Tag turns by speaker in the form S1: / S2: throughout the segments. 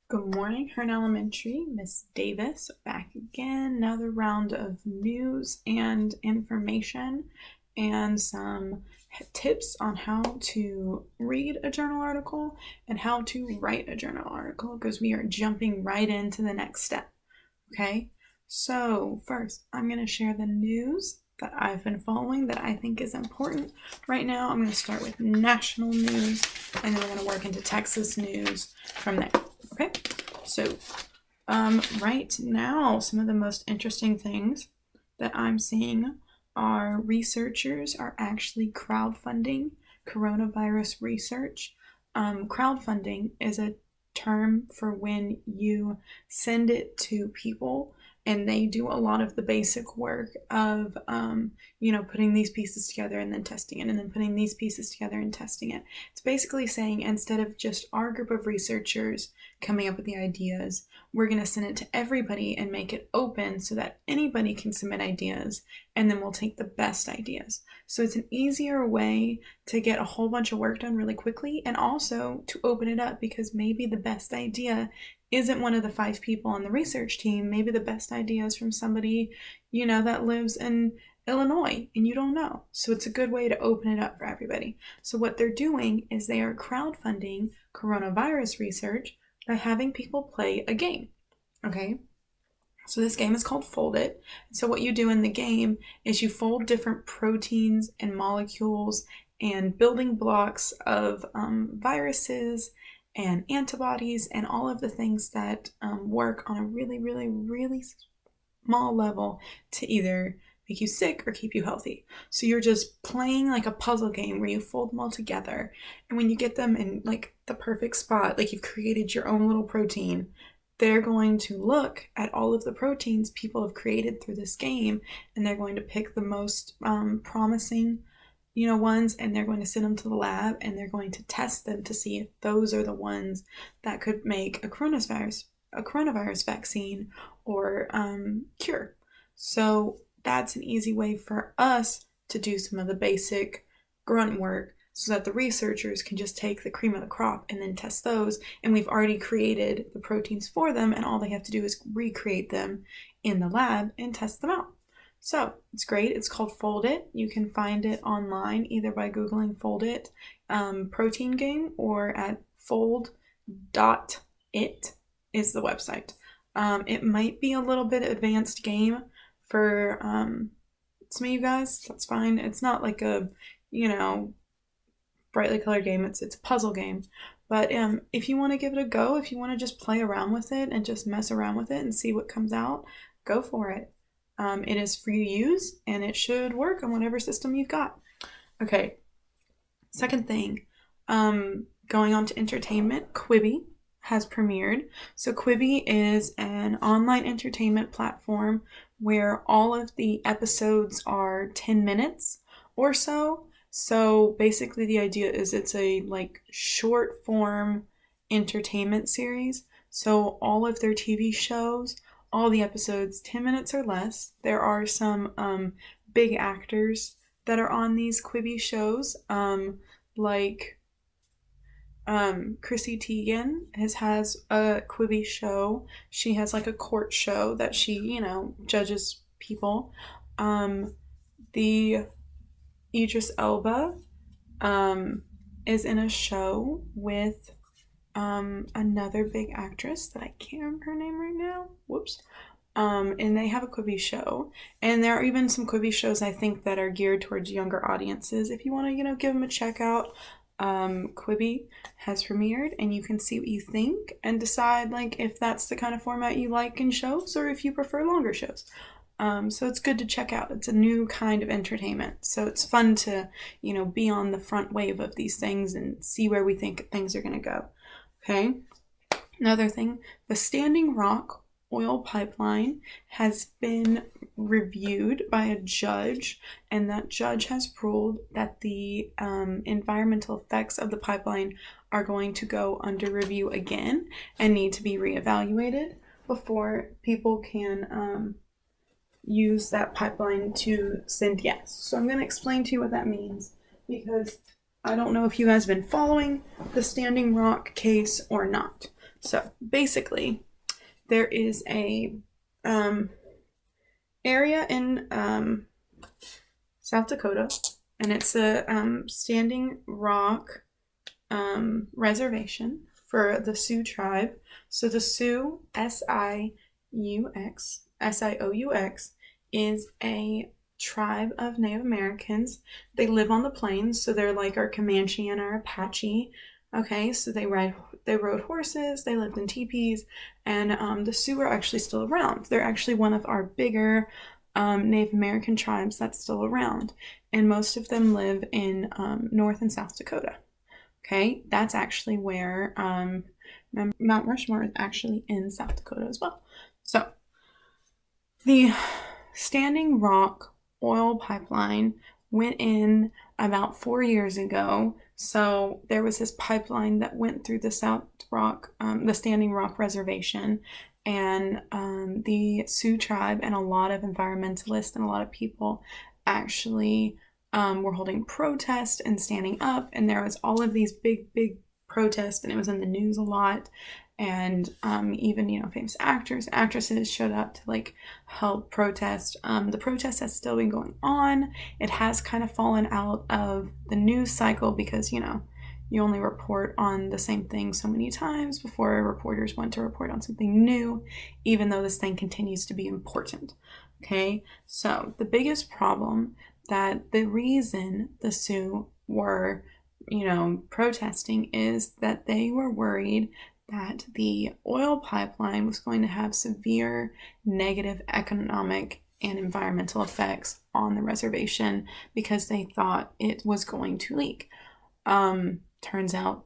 S1: Good morning, Hearn Elementary. Miss Davis back again. Another round of news and information and some tips on how to read a journal article and how to write a journal article because we are jumping right into the next step. Okay, so first I'm going to share the news that I've been following that I think is important. Right now, I'm going to start with national news and then we're going to work into Texas news from there. Okay, so right now, some of the most interesting things that I'm seeing are researchers are actually crowdfunding coronavirus research. Crowdfunding is a term for when you send it to people and they do a lot of the basic work of putting these pieces together and then testing it and then putting these pieces together and testing it. It's basically saying instead of just our group of researchers coming up with the ideas, we're going to send it to everybody and make it open so that anybody can submit ideas, and then we'll take the best ideas. So it's an easier way to get a whole bunch of work done really quickly, and also to open it up because maybe the best idea isn't one of the 5 people on the research team. Maybe the best idea is from somebody, that lives in Illinois and you don't know. So it's a good way to open it up for everybody. So what they're doing is they are crowdfunding coronavirus research by having people play a game. Okay? So this game is called Fold It. So what you do in the game is you fold different proteins and molecules and building blocks of viruses and antibodies and all of the things that work on a really, really, really small level to either make you sick or keep you healthy. So you're just playing like a puzzle game where you fold them all together. And when you get them in like the perfect spot, like you've created your own little protein, they're going to look at all of the proteins people have created through this game, and they're going to pick the most promising ones, and they're going to send them to the lab and they're going to test them to see if those are the ones that could make a coronavirus vaccine or cure. So that's an easy way for us to do some of the basic grunt work so that the researchers can just take the cream of the crop and then test those. And we've already created the proteins for them, and all they have to do is recreate them in the lab and test them out. So it's great. It's called Fold It. You can find it online either by Googling Fold It protein game or at fold.it is the website. It might be a little bit advanced game for some of you guys. That's fine. It's not like a, brightly colored game. It's a puzzle game. But if you want to give it a go, if you want to just play around with it and just mess around with it and see what comes out, go for it. It is free to use, and it should work on whatever system you've got. Okay, second thing, going on to entertainment, Quibi has premiered. So Quibi is an online entertainment platform where all of the episodes are 10 minutes or so. So basically the idea is it's a short form entertainment series. So all of their TV shows, all the episodes 10 minutes or less. There are some big actors that are on these Quibi shows, like Chrissy Teigen has a Quibi show. She has like a court show that she, judges people. The Idris Elba is in a show with another big actress that I can't remember her name right now. Whoops. And they have a Quibi show. And there are even some Quibi shows I think that are geared towards younger audiences. If you want to, give them a check out, Quibi has premiered, and you can see what you think and decide if that's the kind of format you like in shows or if you prefer longer shows. So it's good to check out. It's a new kind of entertainment. So it's fun to, be on the front wave of these things and see where we think things are going to go. Okay. Another thing, the Standing Rock oil pipeline has been reviewed by a judge, and that judge has ruled that the environmental effects of the pipeline are going to go under review again and need to be reevaluated before people can use that pipeline to send gas. So I'm going to explain to you what that means, because I don't know if you guys have been following the Standing Rock case or not. So basically, there is a area in South Dakota, and it's a standing rock reservation for the Sioux tribe. So the Sioux, Sioux, is a tribe of Native Americans. They live on the plains, so they're like our Comanche and our Apache. Okay, so they rode horses, they lived in teepees, and the Sioux are actually still around. They're actually one of our bigger Native American tribes that's still around, and most of them live in North and South Dakota. Okay, that's actually where Mount Rushmore is actually in South Dakota as well. So the Standing Rock oil pipeline went in about 4 years ago. So there was this pipeline that went through the the Standing Rock Reservation, and the Sioux tribe and a lot of environmentalists and a lot of people actually were holding protests and standing up, and there was all of these big protests, and it was in the news a lot, and even famous actors and actresses showed up to like help protest. The protest has still been going on. It has kind of fallen out of the news cycle because you only report on the same thing so many times before reporters want to report on something new, even though this thing continues to be important. Okay, so the biggest problem, that the reason the Sioux were protesting, is that they were worried that the oil pipeline was going to have severe negative economic and environmental effects on the reservation because they thought it was going to leak. Turns out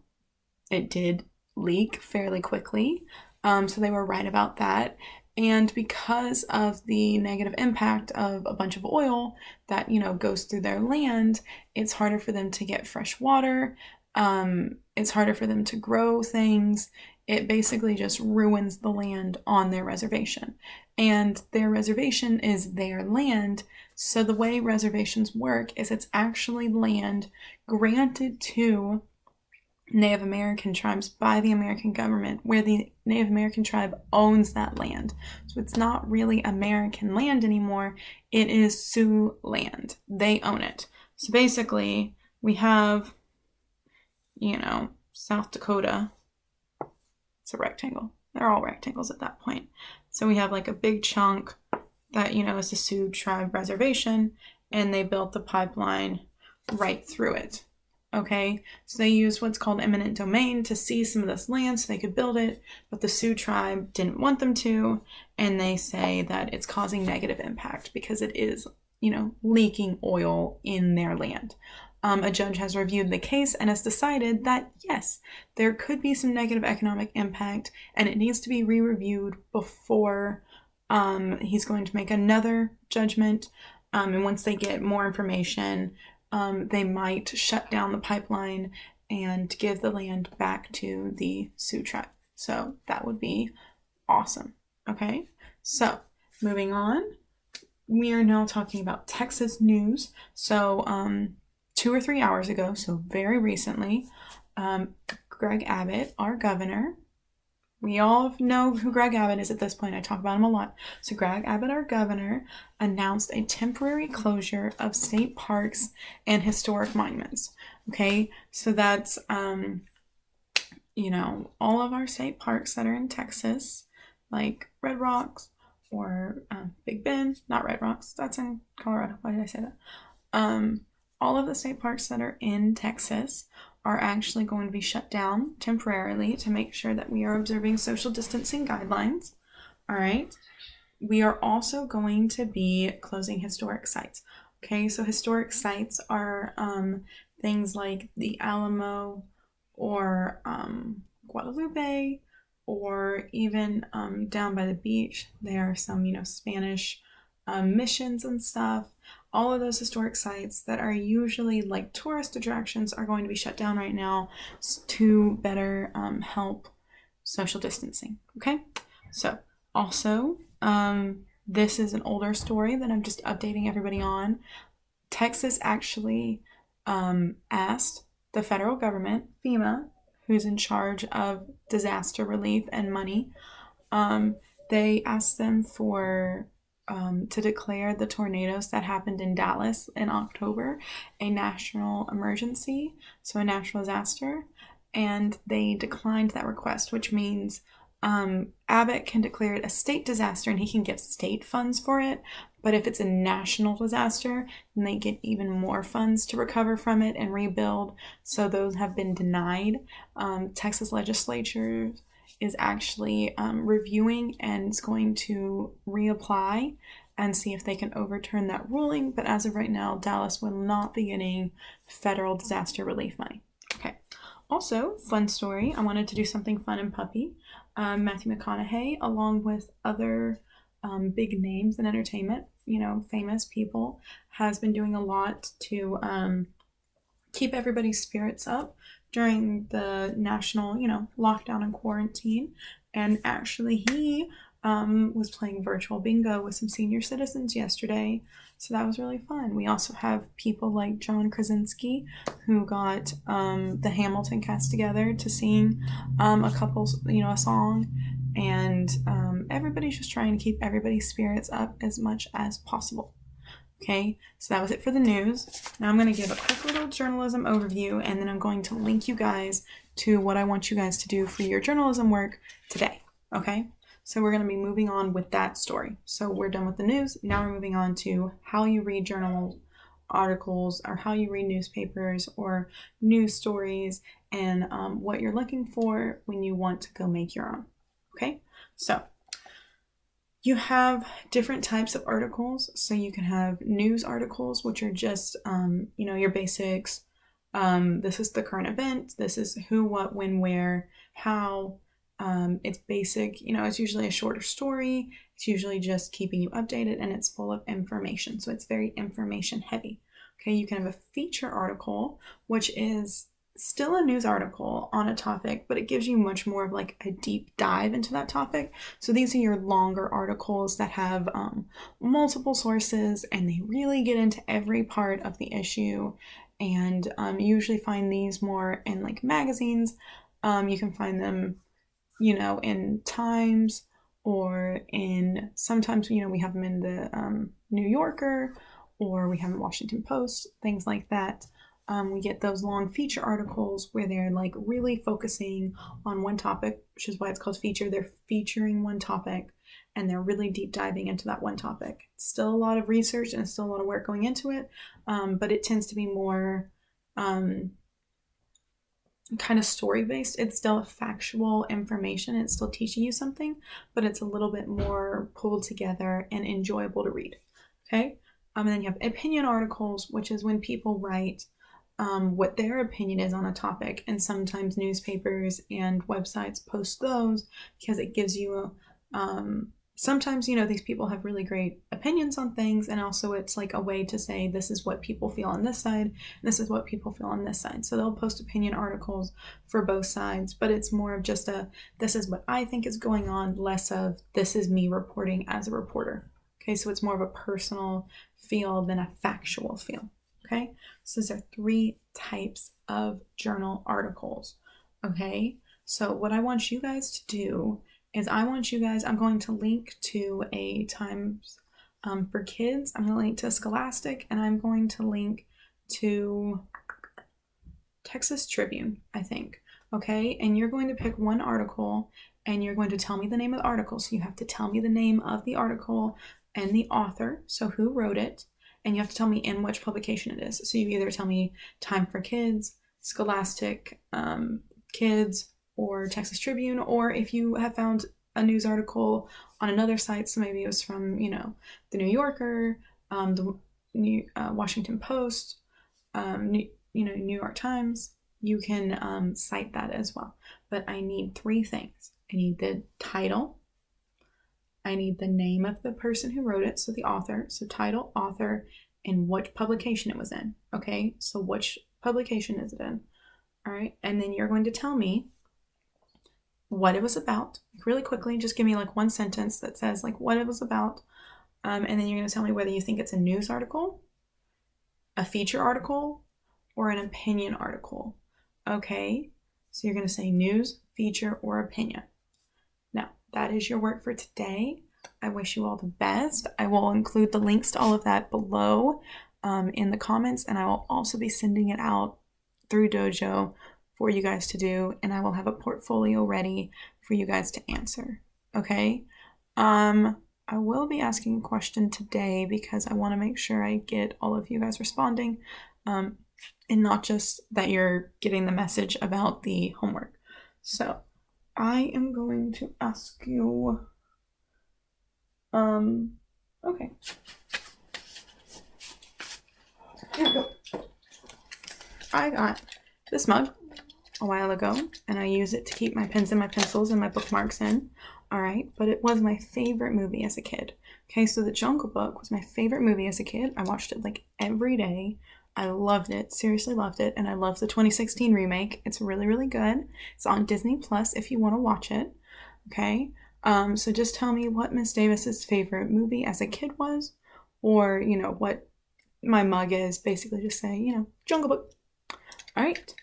S1: it did leak fairly quickly, so they were right about that. And because of the negative impact of a bunch of oil that goes through their land, it's harder for them to get fresh water. It's harder for them to grow things. It basically just ruins the land on their reservation. And their reservation is their land. So the way reservations work is it's actually land granted to Native American tribes by the American government, where the Native American tribe owns that land. So it's not really American land anymore. It is Sioux land. They own it. So basically, we have, South Dakota. It's a rectangle. They're all rectangles at that point. So we have like a big chunk that, is the Sioux tribe reservation, and they built the pipeline right through it. Okay, so they used what's called eminent domain to seize some of this land so they could build it, but the Sioux tribe didn't want them to, and they say that it's causing negative impact because it is, leaking oil in their land. A judge has reviewed the case and has decided that, yes, there could be some negative economic impact, and it needs to be re-reviewed before he's going to make another judgment, and once they get more information, they might shut down the pipeline and give the land back to the Sioux tribe. So that would be awesome. Okay, so moving on, we are now talking about Texas news. So 2 or 3 hours ago, so very recently, Greg Abbott, our governor, we all know who Greg Abbott is at this point. I talk about him a lot. So Greg Abbott, our governor, announced a temporary closure of state parks and historic monuments. Okay, so that's, all of our state parks that are in Texas, like Red Rocks or Big Bend, not Red Rocks, that's in Colorado. Why did I say that? All of the state parks that are in Texas are actually going to be shut down temporarily to make sure that we are observing social distancing guidelines. All right. We are also going to be closing historic sites. Okay, so historic sites are things like the Alamo or Guadalupe, or even down by the beach. There are some, Spanish missions and stuff. All of those historic sites that are usually like tourist attractions are going to be shut down right now to better help social distancing. Okay, so also this is an older story that I'm just updating everybody on. Texas actually asked the federal government, FEMA, who's in charge of disaster relief and money. They asked them for to declare the tornadoes that happened in Dallas in October a national emergency, so a national disaster, and they declined that request, which means Abbott can declare it a state disaster and he can give state funds for it. But if it's a national disaster, then they get even more funds to recover from it and rebuild. So those have been denied. Texas legislature is actually reviewing and is going to reapply and see if they can overturn that ruling. But as of right now, Dallas will not be getting federal disaster relief money. Okay. Also, fun story, I wanted to do something fun and puppy. Matthew McConaughey, along with other big names in entertainment, famous people, has been doing a lot to keep everybody's spirits up during the national, lockdown and quarantine. And actually, he was playing virtual bingo with some senior citizens yesterday. So that was really fun. We also have people like John Krasinski, who got the Hamilton cast together to sing a song. And everybody's just trying to keep everybody's spirits up as much as possible. Okay, so that was it for the news. Now I'm going to give a quick little journalism overview, and then I'm going to link you guys to what I want you guys to do for your journalism work today. Okay, so we're going to be moving on with that story. So we're done with the news. Now we're moving on to how you read journal articles, or how you read newspapers or news stories, and what you're looking for when you want to go make your own. Okay, so you have different types of articles. So you can have news articles, which are just, your basics. This is the current event. This is who, what, when, where, how. It's basic. It's usually a shorter story. It's usually just keeping you updated, and it's full of information. So it's very information heavy. Okay, you can have a feature article, which is still a news article on a topic, but it gives you much more of like a deep dive into that topic. So these are your longer articles that have multiple sources, and they really get into every part of the issue. And you usually find these more in like magazines. You can find them, in Times, or in sometimes, we have them in the New Yorker, or we have in Washington Post, things like that. We get those long feature articles where they're like really focusing on one topic, which is why it's called feature. They're featuring one topic, and they're really deep diving into that one topic. It's still a lot of research and still a lot of work going into it, but it tends to be more kind of story based. It's still factual information. It's still teaching you something, but it's a little bit more pulled together and enjoyable to read. Okay. And then you have opinion articles, which is when people write what their opinion is on a topic, and sometimes newspapers and websites post those because it gives you sometimes these people have really great opinions on things, and also it's like a way to say this is what people feel on this side, and this is what people feel on this side. So they'll post opinion articles for both sides, but it's more of just this is what I think is going on, less of this is me reporting as a reporter. Okay, so it's more of a personal feel than a factual feel. Okay, so these are 3 types of journal articles. Okay, so what I want you guys to do is I'm going to link to a Times for Kids. I'm going to link to Scholastic, and I'm going to link to Texas Tribune, I think. Okay, and you're going to pick one article, and you're going to tell me the name of the article. So you have to tell me the name of the article and the author, so who wrote it. And you have to tell me in which publication it is. So you either tell me Time for Kids, Scholastic, Kids, or Texas Tribune, or if you have found a news article on another site, so maybe it was from, the New Yorker, the Washington Post, New York Times, you can cite that as well. But I need 3 things. I need the title. I need the name of the person who wrote it, so the author, so title, author, and what publication it was in. Okay, so which publication is it in? All right, and then you're going to tell me what it was about, really quickly. Just give me like one sentence that says like what it was about, and then you're going to tell me whether you think it's a news article, a feature article, or an opinion article. Okay, So you're going to say news, feature, or opinion. Now, that is your work for today. I wish you all the best. I will include the links to all of that below in the comments, and I will also be sending it out through Dojo for you guys to do, and I will have a portfolio ready for you guys to answer. Okay? I will be asking a question today because I want to make sure I get all of you guys responding, and not just that you're getting the message about the homework. So I am going to ask you, okay. Here we go. I got this mug a while ago, and I use it to keep my pens and my pencils and my bookmarks in. All right, but it was my favorite movie as a kid. Okay, so The Jungle Book was my favorite movie as a kid. I watched it like every day. I loved it, seriously loved it, and I love the 2016 remake. It's really, really good. It's on Disney Plus if you want to watch it. Okay, so just tell me what Miss Davis's favorite movie as a kid was, or what my mug is. Basically, just say Jungle Book. All right.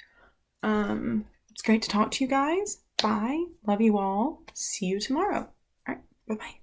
S1: It's great to talk to you guys. Bye. Love you all. See you tomorrow. All right. Bye-bye.